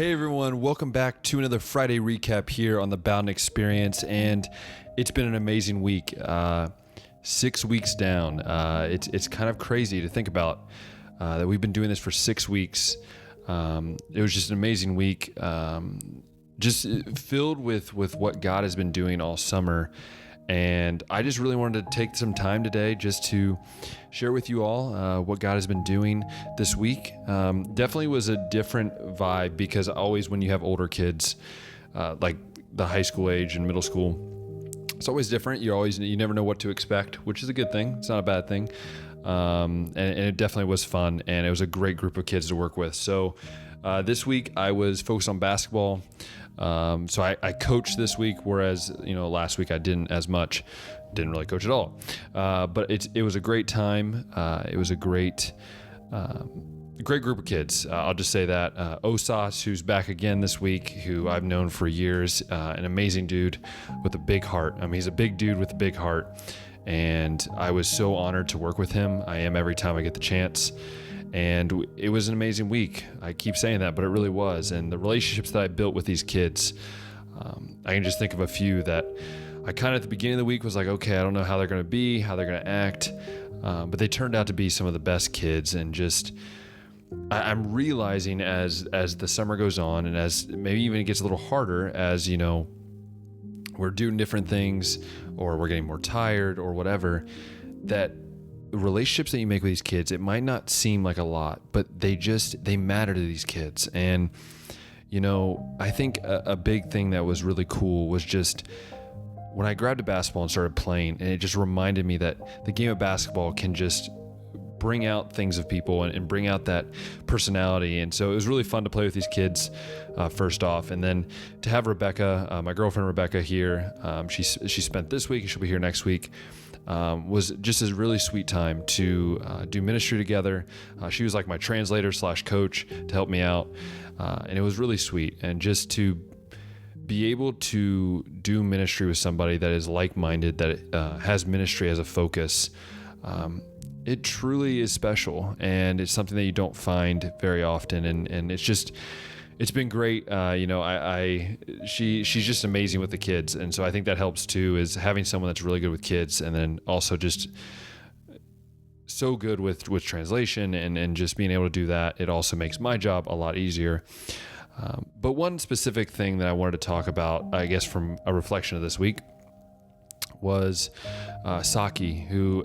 Hey everyone, welcome back to another Friday recap here on the Bowden Experience, and it's been an amazing week. 6 weeks down. It's kind of crazy to think about that we've been doing this for 6 weeks. It was just an amazing week, just filled with what God has been doing all summer. And I just really wanted to take some time today just to share with you all what God has been doing this week. Definitely was a different vibe because always when you have older kids, like the high school age and middle school, it's always different. You never know what to expect, which is a good thing. It's not a bad thing. And it definitely was fun, and it was a great group of kids to work with. So this week I was focused on basketball. So I coached this week, whereas, last week I didn't as much, didn't really coach at all. But it was a great time. It was a great group of kids. I'll just say that. Osas, who's back again this week, who I've known for years, an amazing dude with a big heart. I mean, he's a big dude with a big heart. And I was so honored to work with him. I am every time I get the chance. And it was an amazing week. I keep saying that, but it really was. And the relationships that I built with these kids, I can just think of a few that I kind of at the beginning of the week was like, okay, I don't know how they're going to be, how they're going to act. But they turned out to be some of the best kids. And just, I'm realizing as the summer goes on, and as maybe even it gets a little harder as, we're doing different things, or we're getting more tired or whatever, that the relationships that you make with these kids, it might not seem like a lot, but they matter to these kids. And, I think a big thing that was really cool was just when I grabbed a basketball and started playing, and it just reminded me that the game of basketball can just bring out things of people and bring out that personality. And so it was really fun to play with these kids, first off. And then to have Rebecca, my girlfriend Rebecca here, she spent this week and she'll be here next week. Was just a really sweet time to do ministry together. She was like my translator / coach to help me out. And it was really sweet. And just to be able to do ministry with somebody that is like-minded, that has ministry as a focus, it truly is special. And it's something that you don't find very often. And it's been great. She's just amazing with the kids. And so I think that helps too, is having someone that's really good with kids, and then also just so good with translation and just being able to do that. It also makes my job a lot easier. But one specific thing that I wanted to talk about, I guess from a reflection of this week, was Saki, who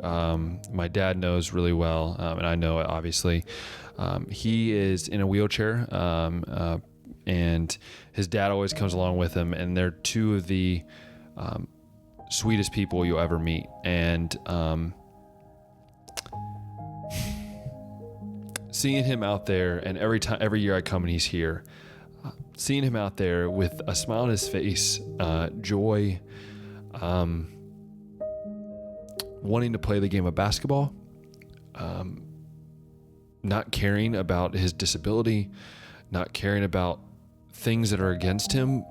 my dad knows really well, and I know it obviously. He is in a wheelchair, and his dad always comes along with him, and they're two of the sweetest people you'll ever meet. And seeing him out there, and every year I come and he's here, seeing him out there with a smile on his face, joy, wanting to play the game of basketball, not caring about his disability, not caring about things that are against him,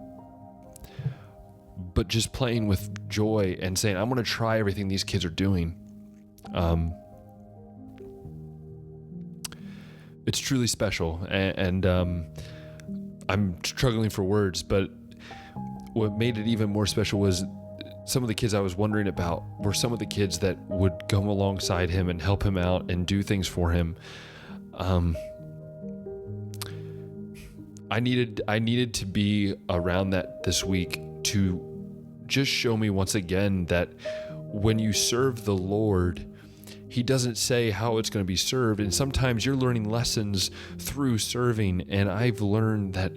but just playing with joy and saying, I'm going to try everything these kids are doing. It's truly special. And I'm struggling for words, but what made it even more special was some of the kids I was wondering about were some of the kids that would come alongside him and help him out and do things for him. I needed to be around that this week to just show me once again that when you serve the Lord, He doesn't say how it's going to be served. And sometimes you're learning lessons through serving. And I've learned that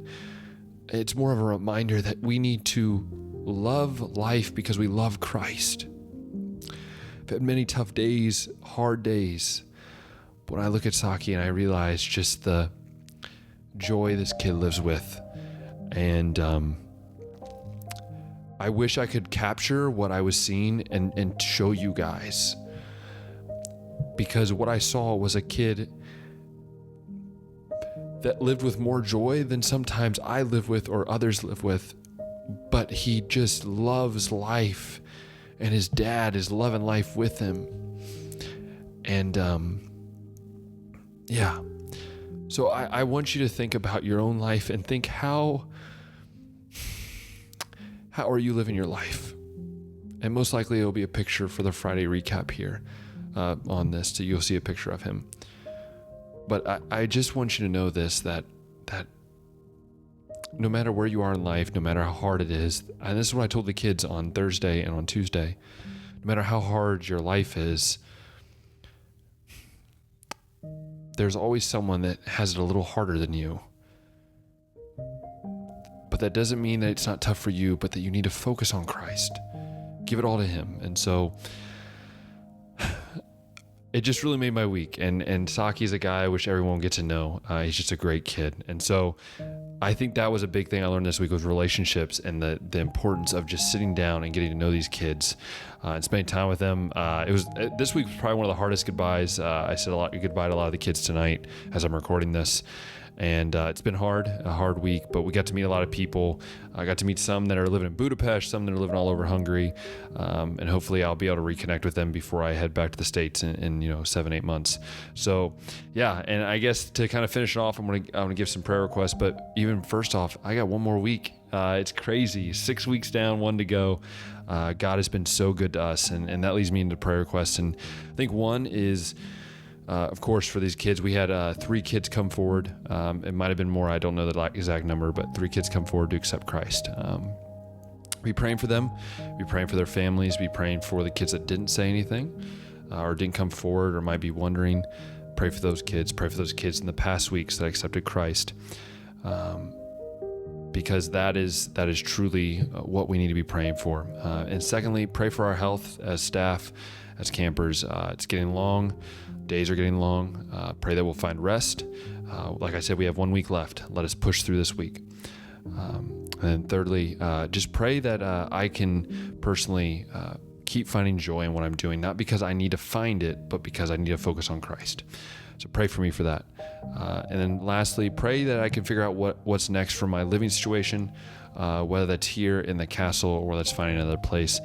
it's more of a reminder that we need to love life because we love Christ. I've had many tough days, hard days. But when I look at Saki and I realize just the joy this kid lives with, and I wish I could capture what I was seeing and show you guys, because what I saw was a kid that lived with more joy than sometimes I live with or others live with, but he just loves life, and his dad is loving life with him. And So So I want you to think about your own life and think, how are you living your life? And most likely it'll be a picture for the Friday recap here on this, so you'll see a picture of him. But I just want you to know this, that no matter where you are in life, no matter how hard it is, and this is what I told the kids on Thursday and on Tuesday, no matter how hard your life is, there's always someone that has it a little harder than you. But that doesn't mean that it's not tough for you, but that you need to focus on Christ. Give it all to him. And so it just really made my week. And Saki's a guy I wish everyone would get to know. He's just a great kid. And so I think that was a big thing I learned this week, was relationships and the importance of just sitting down and getting to know these kids and spending time with them. This week was probably one of the hardest goodbyes. I said goodbye to a lot of the kids tonight as I'm recording this. And it's been a hard week, but we got to meet a lot of people. I got to meet some that are living in Budapest, some that are living all over Hungary. And hopefully I'll be able to reconnect with them before I head back to the States in 7-8 months. So yeah, and I guess to kind of finish it off, I'm gonna give some prayer requests, but even first off, I got one more week. It's crazy. 6 weeks down, 1 to go. God has been so good to us, and that leads me into prayer requests. And I think one is, of course, for these kids, we had 3 kids come forward. It might have been more. I don't know the exact number, but 3 kids come forward to accept Christ. Be praying for them. Be praying for their families. Be praying for the kids that didn't say anything or didn't come forward or might be wondering. Pray for those kids. Pray for those kids in the past weeks that accepted Christ. Because that is truly what we need to be praying for. And secondly, pray for our health as staff, as campers. It's getting long. Days are getting long. Pray that we'll find rest. Like I said, we have 1 week left. Let us push through this week. And then thirdly, just pray that I can personally keep finding joy in what I'm doing, not because I need to find it, but because I need to focus on Christ. So pray for me for that. And then lastly, pray that I can figure out what's next for my living situation, whether that's here in the castle or whether that's finding another place.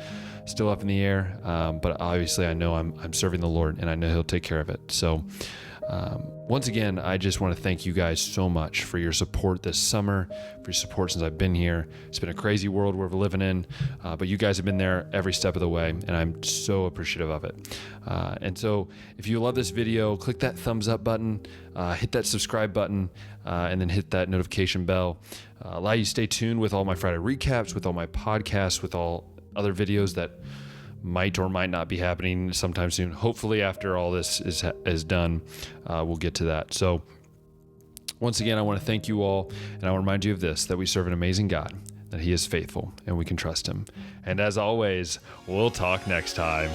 Still up in the air, but obviously I know I'm serving the Lord, and I know he'll take care of it. So once again, I just want to thank you guys so much for your support this summer, for your support since I've been here. It's been a crazy world we're living in, but you guys have been there every step of the way, and I'm so appreciative of it. And so if you love this video, click that thumbs up button, hit that subscribe button, and then hit that notification bell. Allow you to stay tuned with all my Friday recaps, with all my podcasts, with all other videos that might or might not be happening sometime soon. Hopefully after all this is done, we'll get to that. So once again, I want to thank you all, and I want to remind you of this, that we serve an amazing God, that he is faithful, and we can trust him. And as always, we'll talk next time.